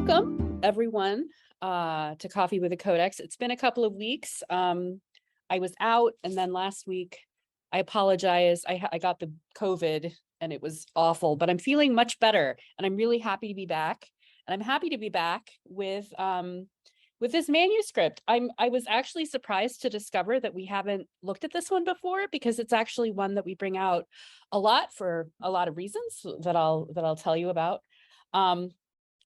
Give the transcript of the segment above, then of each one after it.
Welcome, everyone, to Coffee with a Codex. It's been a couple of weeks. I was out, and then last week, I apologize. I got the COVID, and it was awful, but I'm feeling much better, and I'm really happy to be back. And I'm happy to be back with this manuscript. I was actually surprised to discover that we haven't looked at this one before, because it's actually one that we bring out a lot for a lot of reasons that I'll tell you about.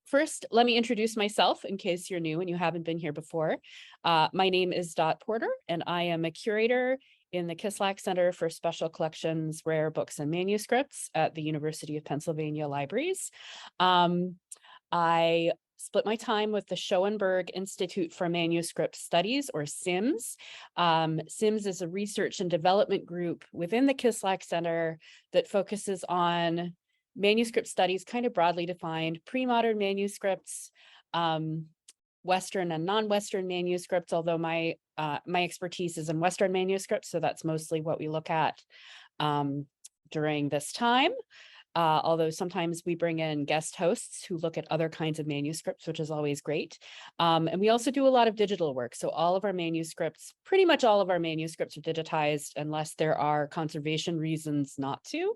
First, let me introduce myself in case you're new and you haven't been here before. My name is Dot Porter, and I am a curator in the Kislak Center for Special Collections, Rare Books and Manuscripts at the University of Pennsylvania Libraries. I split my time with the Schoenberg Institute for Manuscript Studies, or SIMS. SIMS is a research and development group within the Kislak Center that focuses on manuscript studies, kind of broadly defined, pre-modern manuscripts, Western and non-Western manuscripts, although my expertise is in Western manuscripts, so that's mostly what we look at during this time. Although sometimes we bring in guest hosts who look at other kinds of manuscripts, which is always great. And we also do a lot of digital work. So all of our manuscripts, pretty much all of our manuscripts are digitized unless there are conservation reasons not to.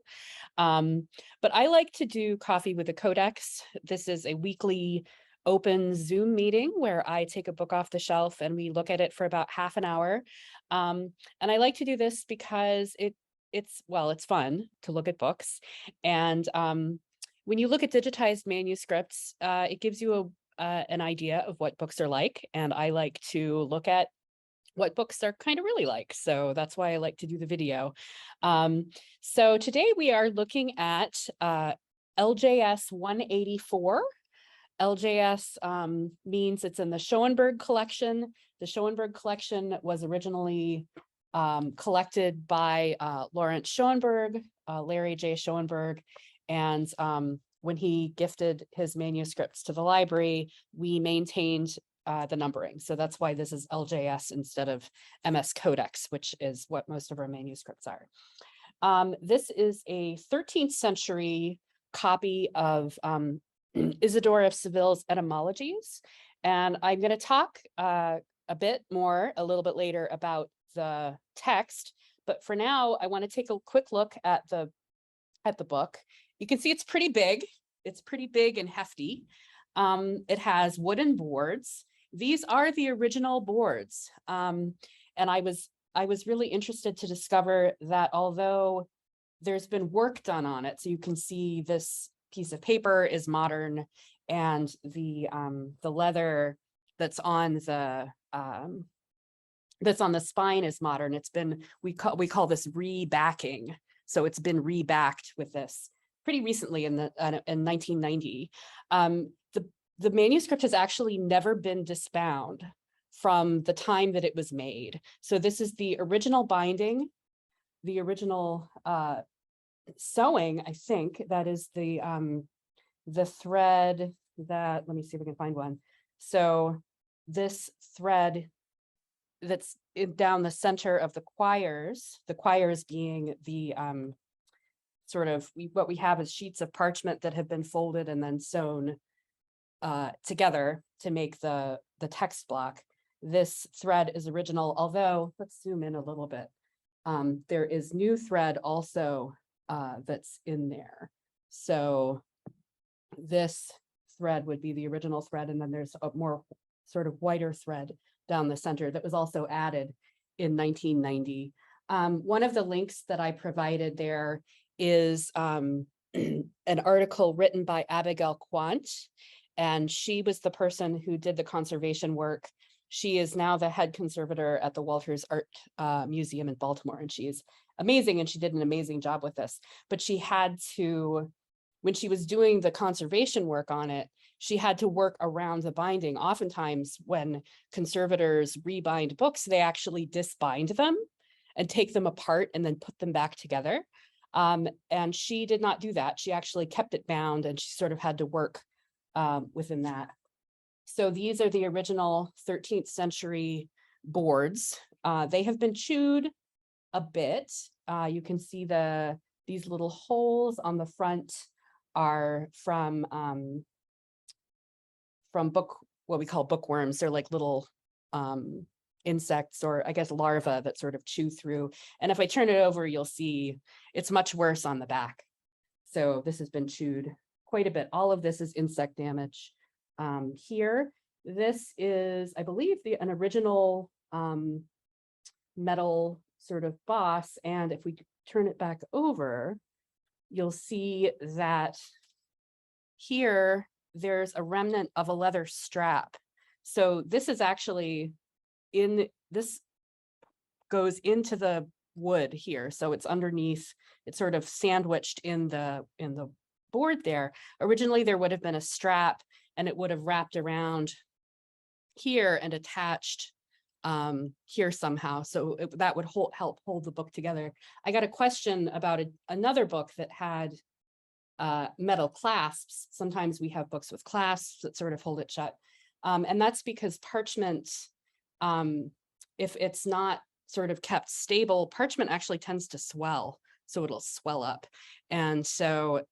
But I like to do Coffee with a Codex. This is a weekly open Zoom meeting where I take a book off the shelf and we look at it for about half an hour. And I like to do this because it's fun to look at books. And when you look at digitized manuscripts, it gives you an idea of what books are like. And I like to look at what books are kind of really like. So that's why I like to do the video. So today we are looking at LJS 184. LJS means it's in the Schoenberg collection. The Schoenberg collection was originally collected by Lawrence Schoenberg, Larry J. Schoenberg, and when he gifted his manuscripts to the library, we maintained the numbering. So that's why this is LJS instead of MS Codex, which is what most of our manuscripts are. This is a 13th century copy of Isidore of Seville's Etymologies, and I'm going to talk a little bit later about the text, but for now I want to take a quick look at the book. You can see it's pretty big. It's pretty big and hefty. It has wooden boards. These are the original boards, and I was really interested to discover that although there's been work done on it, so you can see this piece of paper is modern, and the leather that's on the spine is modern. It's been, we call this rebacking. So it's been rebacked with this pretty recently in 1990. The manuscript has actually never been disbound from the time that it was made. So this is the original binding, the original sewing, I think. That is the thread that, let me see if I can find one. So this thread that's down the center of the quires being the what we have is sheets of parchment that have been folded and then sewn together to make the text block. This thread is original, although let's zoom in a little bit. There is new thread also that's in there. So this thread would be the original thread, and then there's a more sort of whiter thread down the center that was also added in 1990. One of the links that I provided there is an article written by Abigail Quant, and she was the person who did the conservation work. She is now the head conservator at the Walters Art Museum in Baltimore, and she is amazing, and she did an amazing job with this. But she had to, when she was doing the conservation work on it, she had to work around the binding. Oftentimes when conservators rebind books, they actually disbind them and take them apart and then put them back together. And she did not do that. She actually kept it bound, and she sort of had to work within that. So these are the original 13th century boards. They have been chewed a bit. You can see these little holes on the front are from from what we call bookworms. They're like little insects, or I guess larvae, that sort of chew through. And if I turn it over, you'll see it's much worse on the back. So this has been chewed quite a bit. All of this is insect damage. Here, this is, I believe, an original metal sort of boss. And if we turn it back over, you'll see that here there's a remnant of a leather strap. So this is actually this goes into the wood here. So it's underneath, it's sort of sandwiched in the board there. Originally, there would have been a strap, and it would have wrapped around here and attached here somehow. So that would help hold the book together. I got a question about another book that had metal clasps. Sometimes we have books with clasps that sort of hold it shut. And that's because parchment, if it's not sort of kept stable, parchment actually tends to swell. So it'll swell up. And so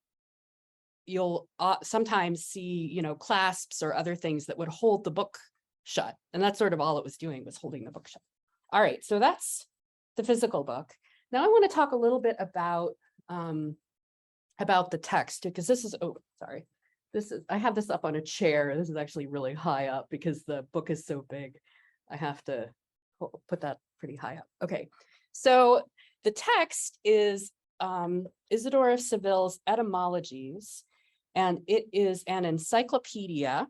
you'll sometimes see, clasps or other things that would hold the book shut. And that's sort of all it was doing, was holding the book shut. All right, so that's the physical book. Now I want to talk a little bit about the text, because this is, I have this up on a chair. This is actually really high up because the book is so big. I have to put that pretty high up. Okay, so the text is Isidore of Seville's Etymologies, and it is an encyclopedia.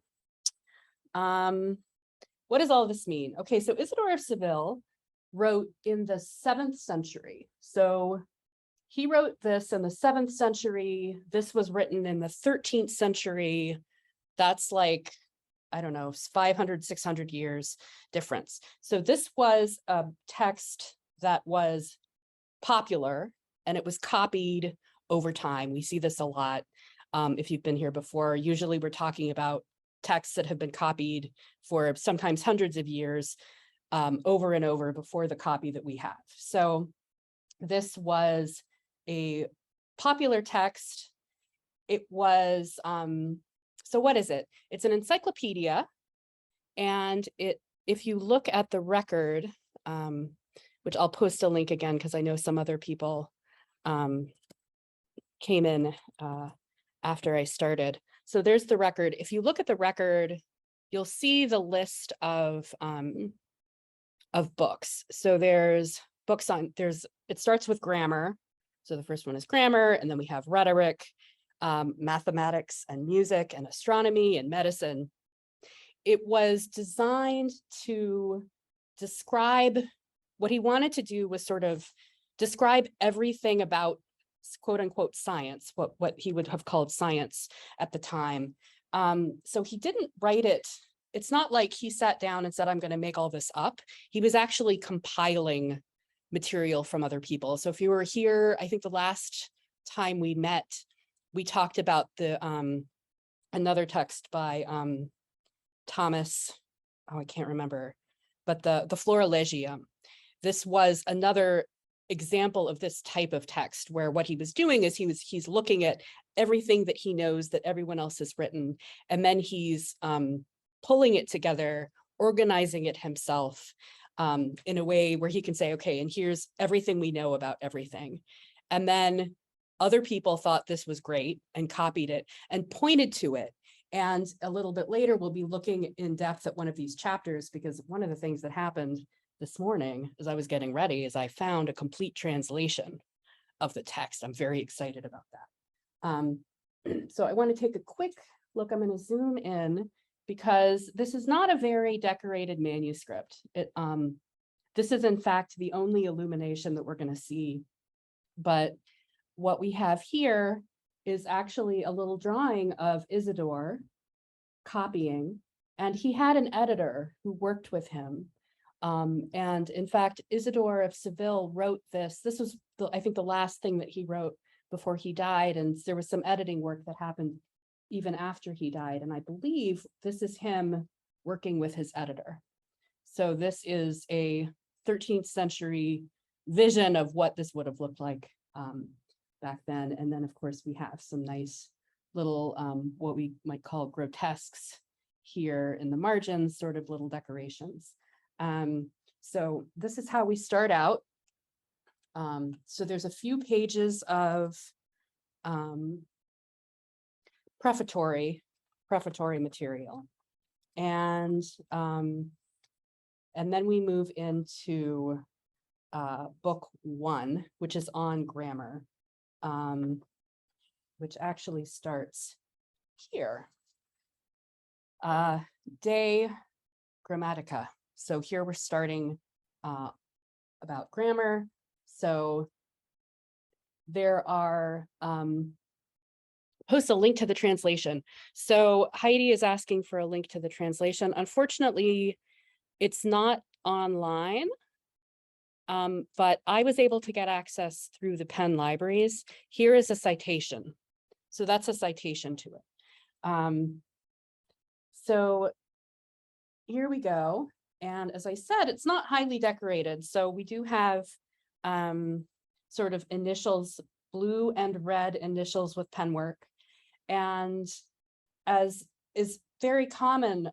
What does all this mean? Okay, so Isidore of Seville wrote in the 7th century. So he wrote this in the 7th century. This was written in the 13th century. That's like, I don't know, 500, 600 years difference. So this was a text that was popular, and it was copied over time. We see this a lot. If you've been here before, usually we're talking about texts that have been copied for sometimes hundreds of years, over and over before the copy that we have. So this was a popular text. It was, so what is it? It's an encyclopedia, and if you look at the record, which I'll post a link again because I know some other people came in after I started. So there's the record. If you look at the record, you'll see the list of books. So there's books on, it starts with grammar. So the first one is grammar, and then we have rhetoric, mathematics and music and astronomy and medicine. It was designed to describe, what he wanted to do was sort of describe everything about quote unquote science, what he would have called science at the time. So he didn't write it. It's not like he sat down and said, I'm going to make all this up. He was actually compiling material from other people. So if you were here, I think the last time we met, we talked about the another text by Thomas, I can't remember, but the Florilegium. This was another example of this type of text, where what he was doing is he's looking at everything that he knows that everyone else has written, and then he's pulling it together, organizing it himself in a way where he can say, okay, and here's everything we know about everything. And then other people thought this was great and copied it and pointed to it. And a little bit later, we'll be looking in depth at one of these chapters, because one of the things that happened this morning as I was getting ready is I found a complete translation of the text. I'm very excited about that. So I want to take a quick look. I'm going to zoom in, because this is not a very decorated manuscript. This is in fact the only illumination that we're going to see. But what we have here is actually a little drawing of Isidore copying, and he had an editor who worked with him. And in fact, Isidore of Seville wrote this. This was, I think, the last thing that he wrote before he died. And there was some editing work that happened even after he died. And I believe this is him working with his editor. So this is a 13th century vision of what this would have looked like back then. And then, of course, we have some nice little, what we might call grotesques here in the margins, sort of little decorations. So this is how we start out. So there's a few pages of prefatory material. And then we move into book 1, which is on grammar, which actually starts here. De Grammatica. So here we're starting about grammar. So there are post a link to the translation. So Heidi is asking for a link to the translation. Unfortunately, it's not online, but I was able to get access through the Penn libraries. Here is a citation. So that's a citation to it. So here we go. And as I said, it's not highly decorated. So we do have sort of initials, blue and red initials with pen work. And as is very common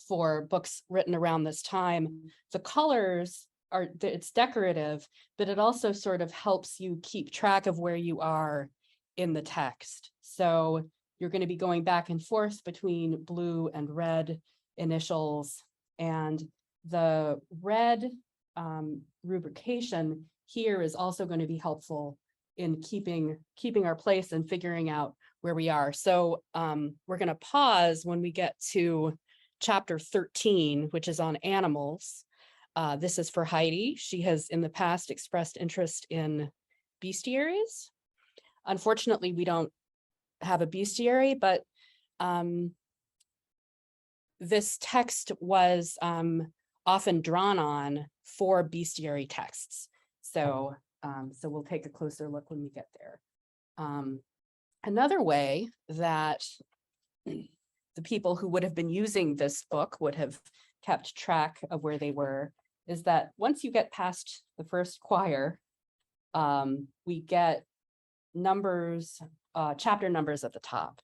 for books written around this time, the colors are, it's decorative, but it also sort of helps you keep track of where you are in the text. So you're going to be going back and forth between blue and red initials, and the red rubrication here is also going to be helpful in keeping our place and figuring out where we are. So we're going to pause when we get to chapter 13, which is on animals. This is for Heidi. She has in the past expressed interest in bestiaries. Unfortunately, we don't have a bestiary, but this text was often drawn on for bestiary texts. So, so we'll take a closer look when we get there. Another way that the people who would have been using this book would have kept track of where they were is that once you get past the first quire, we get numbers, chapter numbers at the top.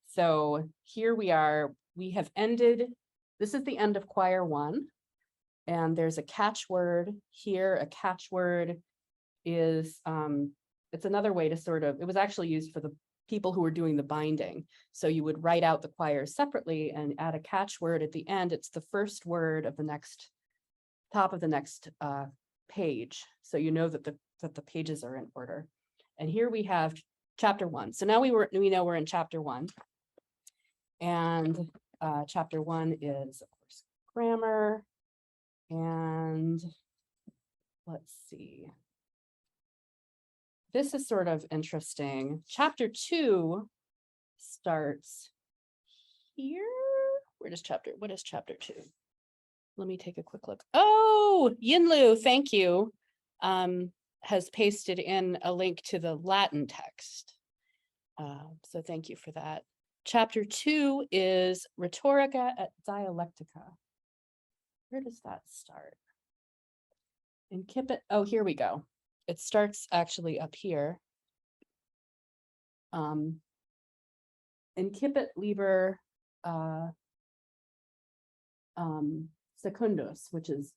So here we are, we have ended, this is the end of quire 1, and there's a catchword here. A catchword is, it's another way to sort of, it was actually used for the people who were doing the binding. So you would write out the quires separately and add a catchword at the end. It's the first word of the next, top of the next page. So you know that the pages are in order. And here we have chapter 1. So now we know we're in chapter 1. And chapter 1 is, of course, grammar. And let's see. This is sort of interesting. Chapter 2 starts here. What is chapter 2? Let me take a quick look. Oh, Yinlu, thank you. Has pasted in a link to the Latin text. So thank you for that. Chapter 2 is Rhetorica et Dialectica. Where does that start? Incipit, oh, here we go. It starts actually up here. Incipit Liber Secundus, which is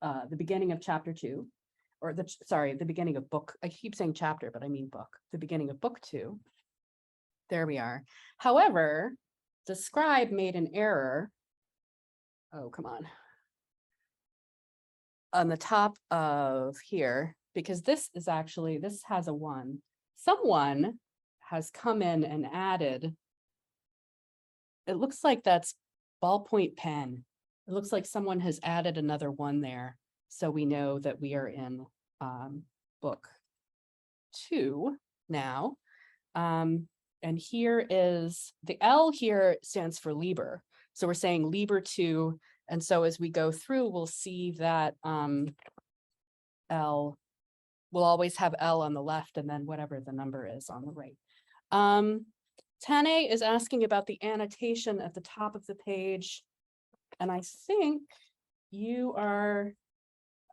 the beginning of chapter 2, or the beginning of book. I keep saying chapter, but I mean book. The beginning of book 2. There we are. However, the scribe made an error. Oh, come on the top of here, because this is actually, this has a 1. Someone has come in and added, it looks like that's ballpoint pen. It looks like someone has added another 1 there. So we know that we are in book 2 now. And here is, the L here stands for Liber. So we're saying Liber 2. And so as we go through, we'll see that L, we'll always have L on the left and then whatever the number is on the right. Tane is asking about the annotation at the top of the page. And I think you are,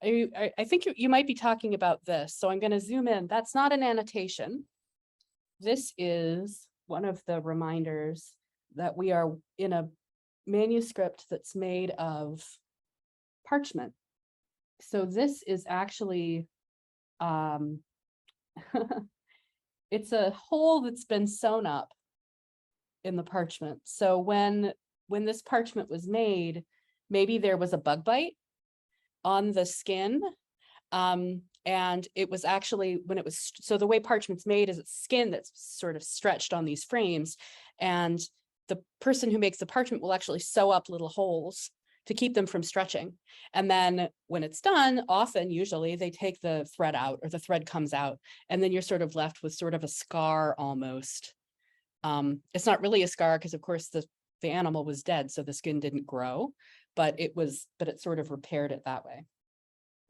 I think you might be talking about this. So I'm going to zoom in. That's not an annotation. This is one of the reminders that we are in a manuscript that's made of parchment. So this is actually, it's a hole that's been sewn up in the parchment. So when this parchment was made, maybe there was a bug bite on the skin. And it was actually when it was, so the way parchment's made is it's skin that's sort of stretched on these frames. And the person who makes the parchment will actually sew up little holes to keep them from stretching. And then when it's done, often, usually they take the thread out, or the thread comes out, and then you're sort of left with sort of a scar almost. It's not really a scar because of course the animal was dead, so the skin didn't grow, but it sort of repaired it that way.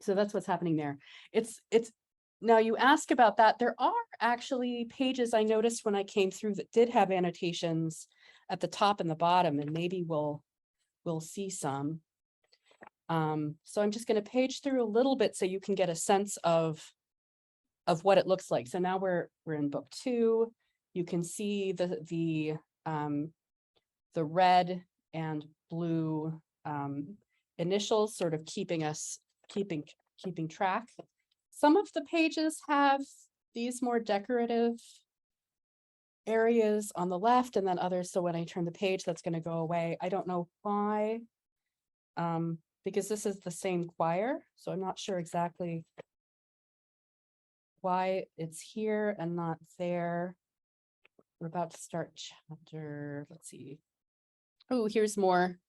So that's what's happening there. It's now you ask about that. There are actually pages I noticed when I came through that did have annotations at the top and the bottom, and maybe we'll see some. So I'm just going to page through a little bit so you can get a sense of what it looks like. So now we're in book 2. You can see the red and blue initials sort of keeping track. Some of the pages have these more decorative areas on the left, and then others. So when I turn the page, that's going to go away. I don't know why, because this is the same choir, so I'm not sure exactly why it's here and not there. We're about to start chapter, let's see. Oh, here's more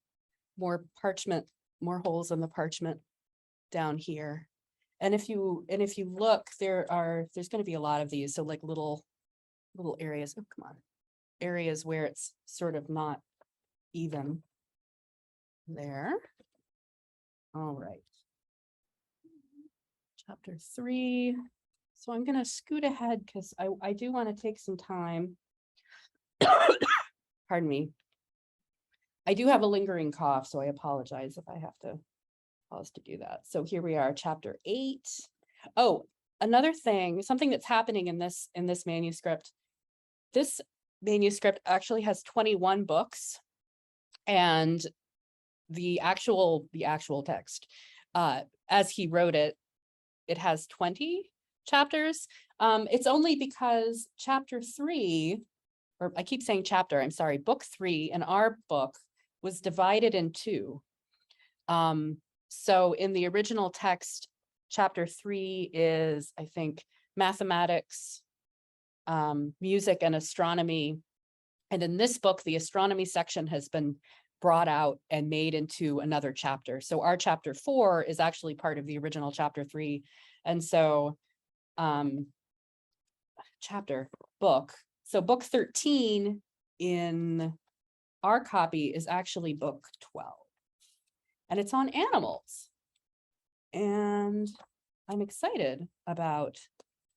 parchment, more holes in the parchment down here. And if you look, there's going to be a lot of these. So like little areas, oh, come on, areas where it's sort of not even there. All right. Chapter 3. So I'm going to scoot ahead because I do want to take some time. Pardon me. I do have a lingering cough, so I apologize if I have to pause to do that. So here we are, chapter 8. Oh, another thing, something that's happening in this manuscript. This manuscript actually has 21 books, and the actual text, as he wrote it, it has 20 chapters. It's only because chapter 3, or I keep saying chapter, I'm sorry, book 3 in our book was divided in 2. So in the original text, chapter 3 is, I think, mathematics, music, and astronomy. And in this book, the astronomy section has been brought out and made into another chapter. So our chapter 4 is actually part of the original chapter 3. And so book. So book 13 in our copy is actually book 12. And it's on animals. And I'm excited about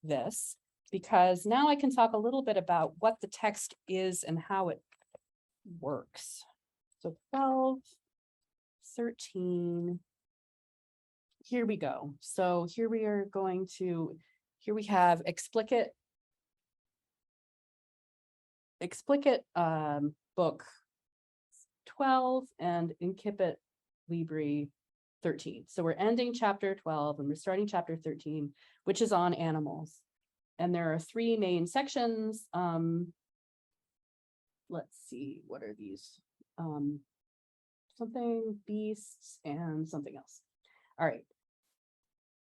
this because now I can talk a little bit about what the text is and how it works. So 12, 13, here we go. So here we have explicit book 12 and incipit Liber 13. So we're ending chapter 12 and we're starting chapter 13, which is on animals. And there are 3 main sections. Let's see, what are these? Something, beasts, and something else. All right.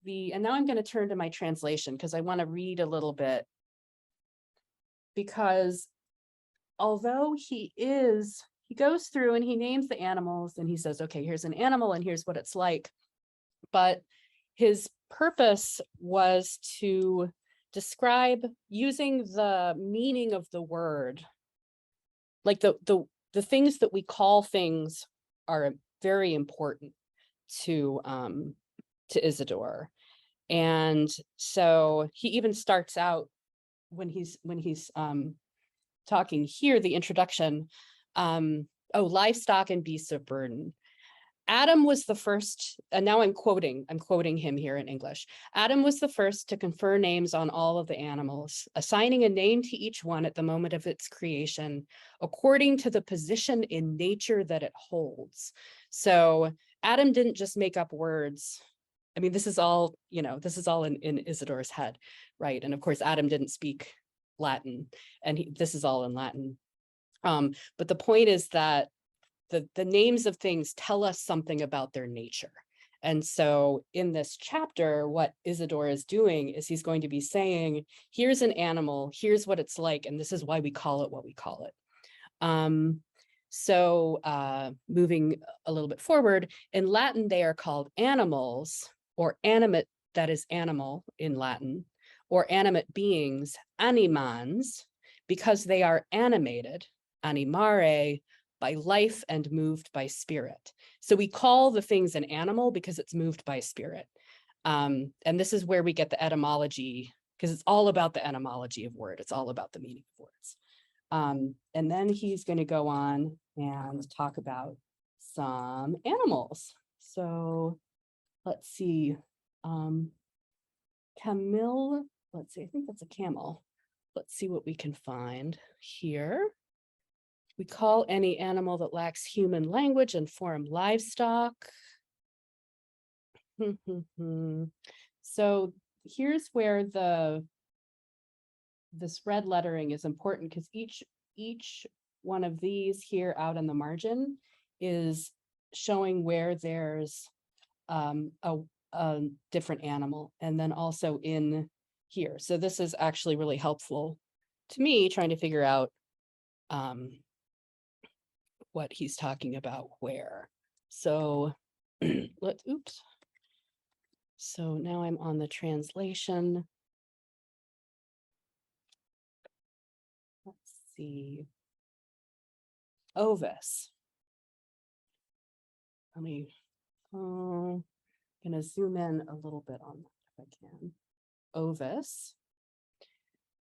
And now I'm going to turn to my translation because I want to read a little bit. Because although he goes through and he names the animals and he says, okay, here's an animal and here's what it's like. But his purpose was to describe using the meaning of the word. Like the things that we call things are very important to Isidore. And so he even starts out when he's talking here, the introduction, livestock and beasts of burden. Adam was the first, and now I'm quoting him here in English. Adam was the first to confer names on all of the animals, assigning a name to each one at the moment of its creation, according to the position in nature that it holds. So Adam didn't just make up words. I mean, this is all, this is all in Isidore's head, right? And of course, Adam didn't speak Latin, and this is all in Latin. But the point is that the names of things tell us something about their nature. And so in this chapter, what Isidore is doing is he's going to be saying, here's an animal, here's what it's like, and this is why we call it what we call it. Moving a little bit forward, in Latin, they are called animals, or animate, that is animal in Latin, or animate beings, animans, because they are animated, animare, by life and moved by spirit. So we call the things an animal because it's moved by spirit. And this is where we get the etymology, because it's all about the etymology of word. It's all about the meaning of words. And then he's going to go on and talk about some animals. So let's see. Camille, let's see, I think that's a camel. Let's see what we can find here. We call any animal that lacks human language and form livestock. So here's where this red lettering is important, because each one of these here out on the margin is showing where there's a different animal, and then also in here. So this is actually really helpful to me trying to figure out what he's talking about where. So oops. So now I'm on the translation. Let's see. Ovis. Let me, I'm gonna zoom in a little bit on that if I can. Ovis.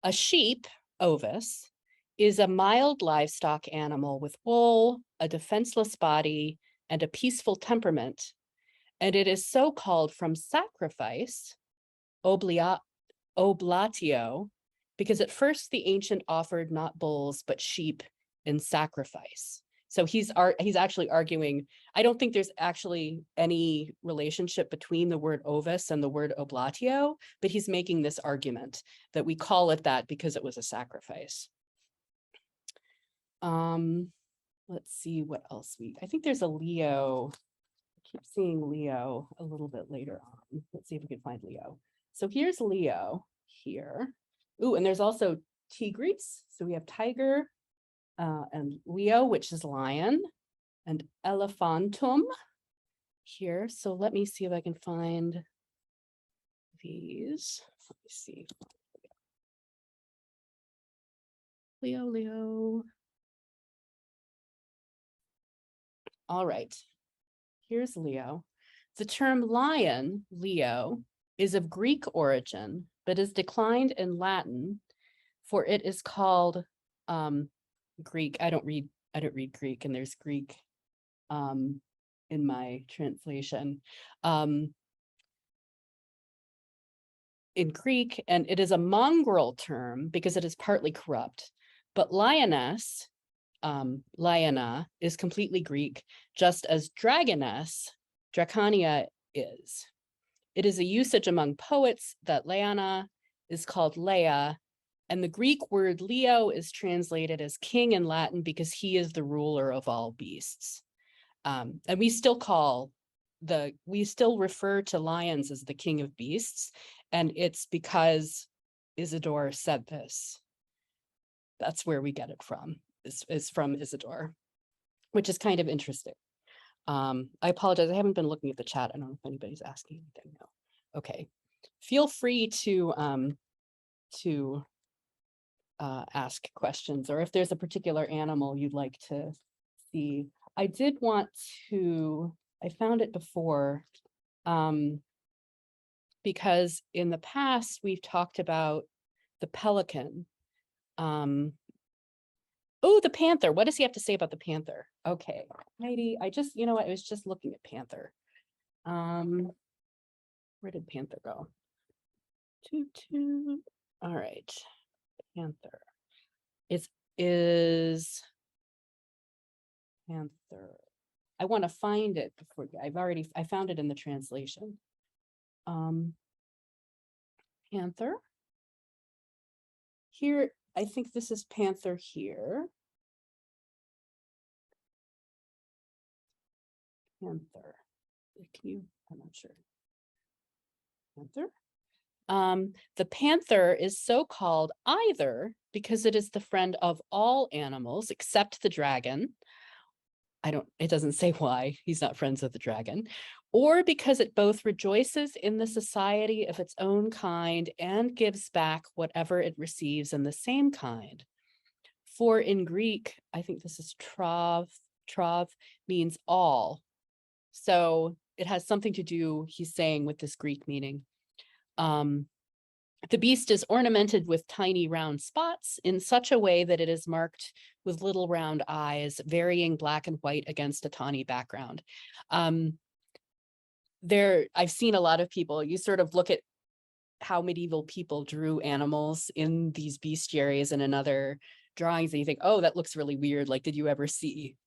A sheep, ovis, is a mild livestock animal with wool, a defenseless body, and a peaceful temperament, and it is so called from sacrifice, oblatio, because at first the ancient offered not bulls but sheep in sacrifice. So he's actually arguing, I don't think there's actually any relationship between the word ovis and the word oblatio, but he's making this argument that we call it that because it was a sacrifice. Let's see what else I think there's a Leo. I keep seeing Leo a little bit later on. Let's see if we can find Leo. So here's Leo here. Ooh, and there's also tigris. So we have tiger and Leo, which is lion, and elephantum here. So let me see if I can find these. Let me see. Leo. All right, here's Leo. The term lion, Leo, is of Greek origin, but is declined in Latin, for it is called Greek. I don't read Greek, and there's Greek in my translation. In Greek, and it is a mongrel term because it is partly corrupt, but lioness, Liona, is completely Greek, just as dragoness, Draconia, is. It is a usage among poets that Leona is called Leia, and the Greek word Leo is translated as king in Latin because he is the ruler of all beasts. And we still refer to lions as the king of beasts, and it's because Isidore said this. That's where we get it from. Is from Isidore, which is kind of interesting. I apologize, I haven't been looking at the chat. I don't know if anybody's asking anything now. Okay, feel free to ask questions, or if there's a particular animal you'd like to see. I did want to, I found it before, because in the past we've talked about the pelican, Oh, the panther. What does he have to say about the panther? Okay, Heidi, I just, you know what, I was just looking at panther. Where did panther go? All right, panther is panther. I want to find it before I found it in the translation. Panther. Here, I think this is panther here. Panther. Can you? I'm not sure. Panther. The panther is so called either because it is the friend of all animals except the dragon. It doesn't say why he's not friends with the dragon, or because it both rejoices in the society of its own kind and gives back whatever it receives in the same kind. For in Greek, I think this is trov means all. So it has something to do, he's saying, with this Greek meaning. The beast is ornamented with tiny round spots in such a way that it is marked with little round eyes, varying black and white against a tawny background. I've seen a lot of people, you sort of look at how medieval people drew animals in these bestiaries and in other drawings, and you think, oh, that looks really weird. Like, did you ever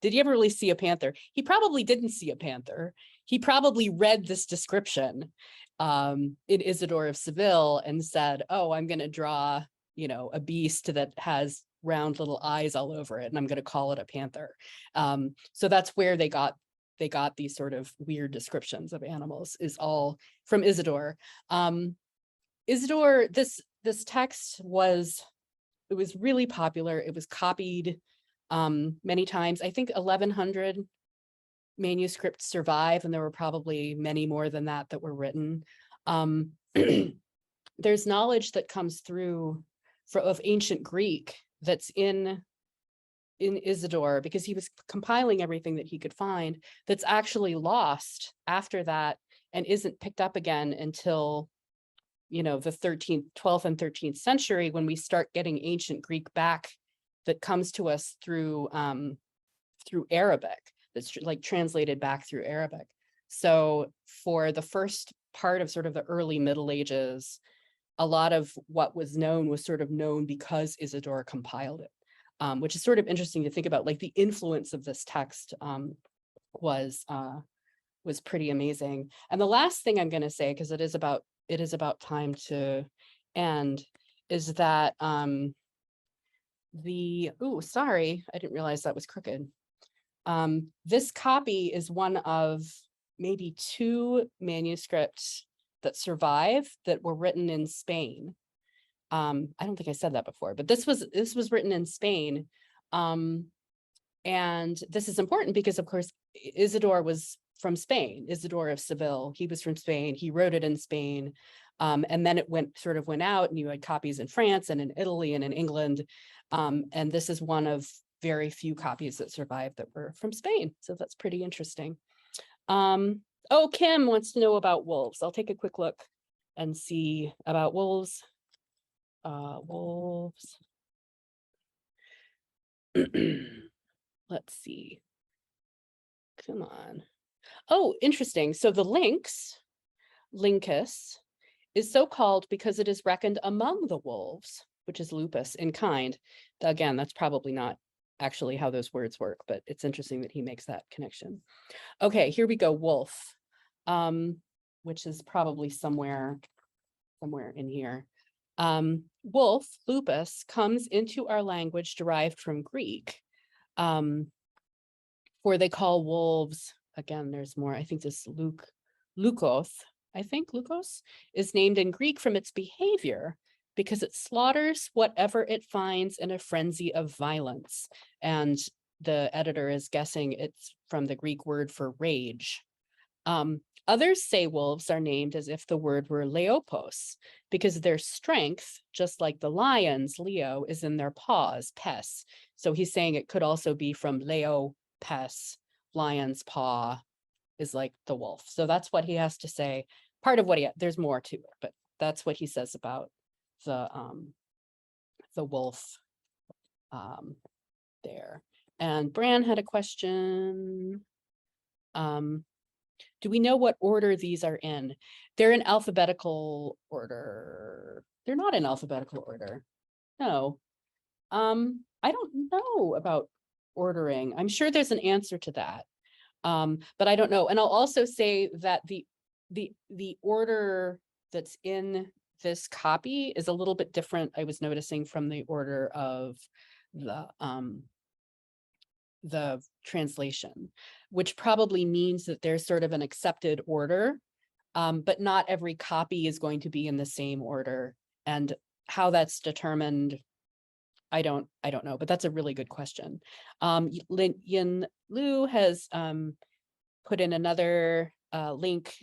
really see a panther? He probably didn't see a panther. He probably read this description in Isidore of Seville and said, oh, I'm going to draw, a beast that has round little eyes all over it, and I'm going to call it a panther. So that's where they got these sort of weird descriptions of animals, is all from Isidore. Isidore, this text was really popular. It was copied many times. I think 1,100 manuscripts survive, and there were probably many more than that were written. There's knowledge that comes through of ancient Greek that's in Isidore, because he was compiling everything that he could find, that's actually lost after that and isn't picked up again until the 12th and 13th century, when we start getting ancient Greek back that comes to us through Arabic, that's like translated back through Arabic. So for the first part of sort of the early Middle Ages, a lot of what was known was sort of known because Isidore compiled it, which is sort of interesting to think about. Like, the influence of this text was pretty amazing. And the last thing I'm going to say, because it is about time to end, is that sorry, I didn't realize that was crooked. This copy is one of maybe 2 manuscripts that survive that were written in Spain. I don't think I said that before, but this was written in Spain. And this is important because, of course, Isidore was from Spain. Isidore of Seville, he was from Spain. He wrote it in Spain. And then it went out, and you had copies in France and in Italy and in England. And this is one of very few copies that survived that were from Spain. So that's pretty interesting. Oh, Kim wants to know about wolves. I'll take a quick look and see about wolves. Wolves. Let's see. Come on. Oh, interesting. So the Lynx, is so called because it is reckoned among the wolves, which is lupus in kind. Again, that's probably not actually how those words work, but it's interesting that he makes that connection. Okay, here we go. Wolf, which is probably somewhere in here. Wolf, lupus, comes into our language derived from Greek, for they call wolves, again, there's more, I think this Lukos is named in Greek from its behavior, because it slaughters whatever it finds in a frenzy of violence. And the editor is guessing it's from the Greek word for rage. Others say wolves are named as if the word were leopos, because their strength, just like the lions, Leo, is in their paws, pes. So he's saying it could also be from leo, pes, lion's paw is like the wolf. So that's what he has to say. Part of what there's more to it, but that's what he says about the wolf there. And Bran had a question. Do we know what order these are in? They're in alphabetical order. They're not in alphabetical order. No. I don't know about ordering. I'm sure there's an answer to that. But I don't know. And I'll also say that the order that's in this copy is a little bit different, I was noticing, from the order of the translation, which probably means that there's sort of an accepted order, but not every copy is going to be in the same order. And how that's determined, I don't know, but that's a really good question. Yin Lu has put in another link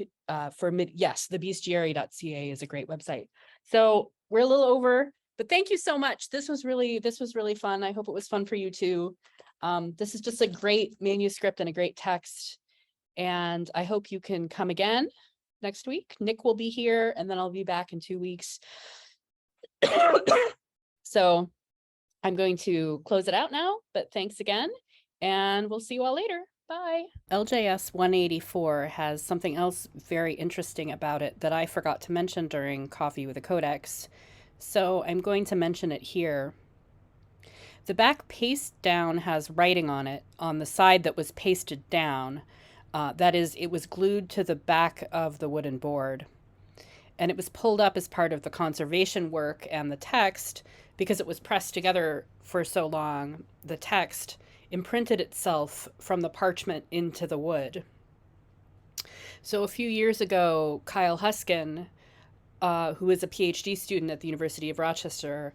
for yes, the bestiary.ca is a great website. So we're a little over, but thank you so much. This was really fun. I hope it was fun for you too. This is just a great manuscript and a great text. And I hope you can come again next week. Nick will be here, and then I'll be back in 2 weeks. So I'm going to close it out now, but thanks again, and we'll see you all later. Bye. LJS 184 has something else very interesting about it that I forgot to mention during Coffee with a Codex, so I'm going to mention it here. The back paste down has writing on it on the side that was pasted down. That is, it was glued to the back of the wooden board. And it was pulled up as part of the conservation work and the text because it was pressed together for so long. The text imprinted itself from the parchment into the wood. So a few years ago, Kyle Huskin, who is a PhD student at the University of Rochester,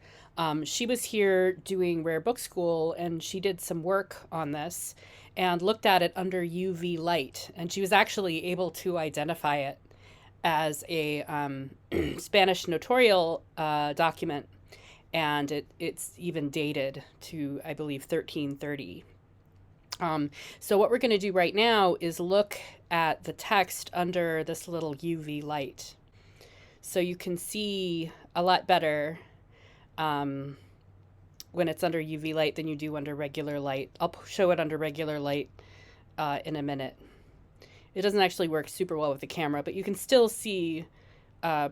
she was here doing Rare Book School, and she did some work on this and looked at it under UV light. And she was actually able to identify it as a Spanish notarial document, and it's even dated to, I believe, 1330. So what we're going to do right now is look at the text under this little UV light. So you can see a lot better when it's under UV light than you do under regular light. I'll show it under regular light in a minute. It doesn't actually work super well with the camera, but you can still see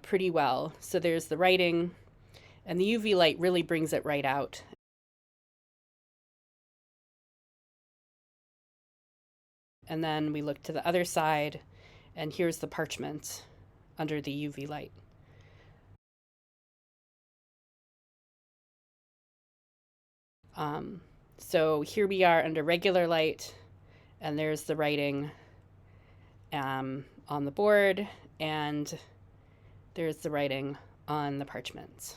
pretty well. So there's the writing, and the UV light really brings it right out. And then we look to the other side, and here's the parchment under the UV light. So here we are under regular light, and there's the writing on the board, and there's the writing on the parchment.